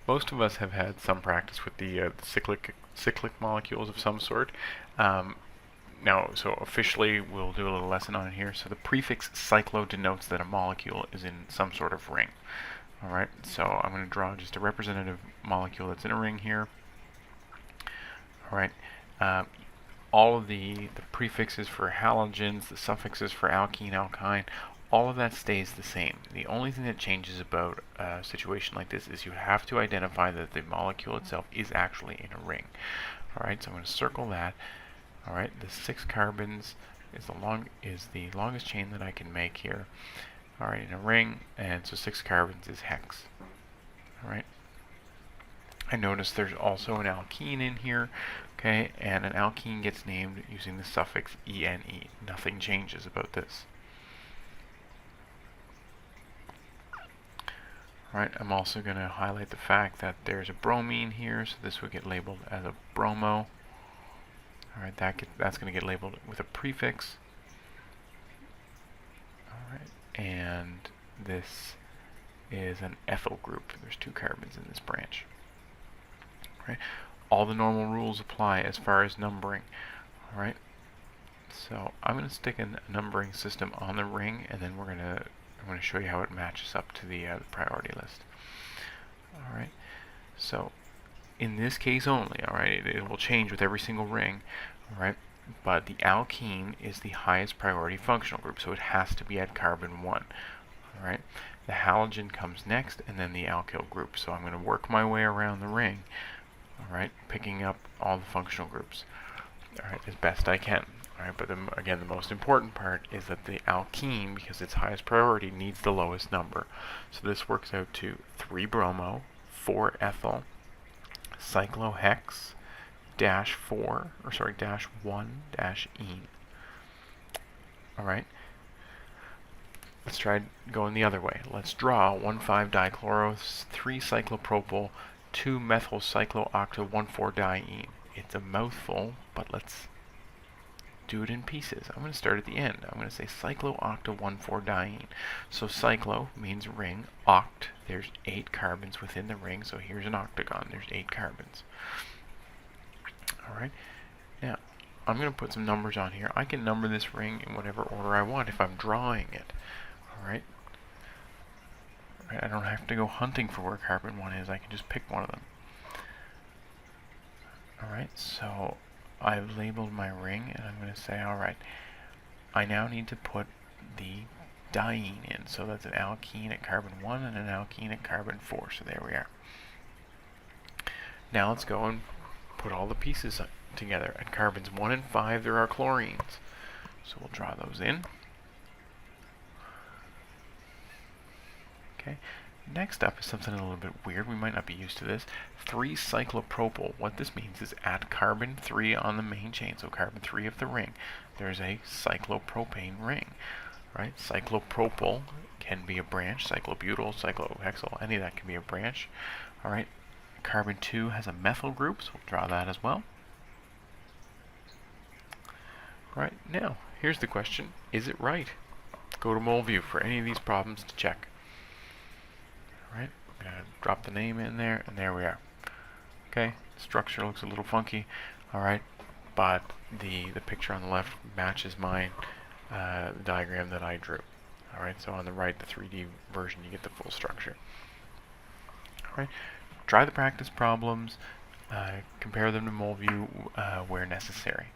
Most of us have had some practice with the cyclic molecules of some sort. Now, so officially, we'll do a little lesson on it here. So the prefix cyclo denotes that a molecule is in some sort of ring. All right, so I'm going to draw just a representative molecule that's in a ring here. All right, all of the prefixes for halogens, the suffixes for alkene, alkyne, all of that stays the same. The only thing that changes about a situation like this is you have to identify that the molecule itself is actually in a ring. All right, so I'm going to circle that. All right, the 6 carbons is the longest chain that I can make here. All right, in a ring, and so 6 carbons is hex. All right. I notice there's also an alkene in here, okay, and an alkene gets named using the suffix ene. Nothing changes about this. All right, I'm also going to highlight the fact that there's a bromine here, so this would get labeled as a bromo. All right, that's going to get labeled with a prefix. All right, and this is an ethyl group. There's 2 carbons in this branch. All right, all the normal rules apply as far as numbering. All right, so I'm going to stick a numbering system on the ring, and then I'm going to show you how it matches up to the priority list. All right, so in this case only, all right, it will change with every single ring, all right, but the alkene is the highest priority functional group, so it has to be at carbon 1, all right. The halogen comes next, and then the alkyl group, so I'm going to work my way around the ring, all right, picking up all the functional groups, all right, as best I can. All right, but again, the most important part is that the alkene, because its highest priority, needs the lowest number. So this works out to 3 bromo, 4 ethyl, cyclohex, -1 -ene. All right. Let's try going the other way. Let's draw 1,5-dichloro, 3-cyclopropyl, 2-methyl-cycloocta-1,4-diene. It's a mouthful, but let's do it in pieces. I'm going to start at the end. I'm going to say cycloocta-1,4-diene. So cyclo means ring. Oct, there's 8 carbons within the ring. So here's an octagon. There's 8 carbons. All right. Now, I'm going to put some numbers on here. I can number this ring in whatever order I want if I'm drawing it. All right. I don't have to go hunting for where carbon 1 is. I can just pick one of them. All right. So I've labeled my ring, and I'm going to say, all right, I now need to put the diene in. So that's an alkene at carbon 1 and an alkene at carbon 4. So there we are. Now let's go and put all the pieces together. At carbons 1 and 5, there are chlorines. So we'll draw those in. Okay. Next up is something a little bit weird. We might not be used to this. 3-cyclopropyl. What this means is at carbon 3 on the main chain, so carbon 3 of the ring, there's a cyclopropane ring. Right? Cyclopropyl can be a branch. Cyclobutyl, cyclohexyl, any of that can be a branch. All right. Carbon 2 has a methyl group, so we'll draw that as well. All right. Now, here's the question. Is it right? Go to MolView for any of these problems to check. Right, I'm going to drop the name in there, and there we are. Okay, structure looks a little funky, alright, but the picture on the left matches mine, the diagram that I drew. Alright, so on the right, the 3D version, you get the full structure. Alright, try the practice problems, compare them to MolView where necessary.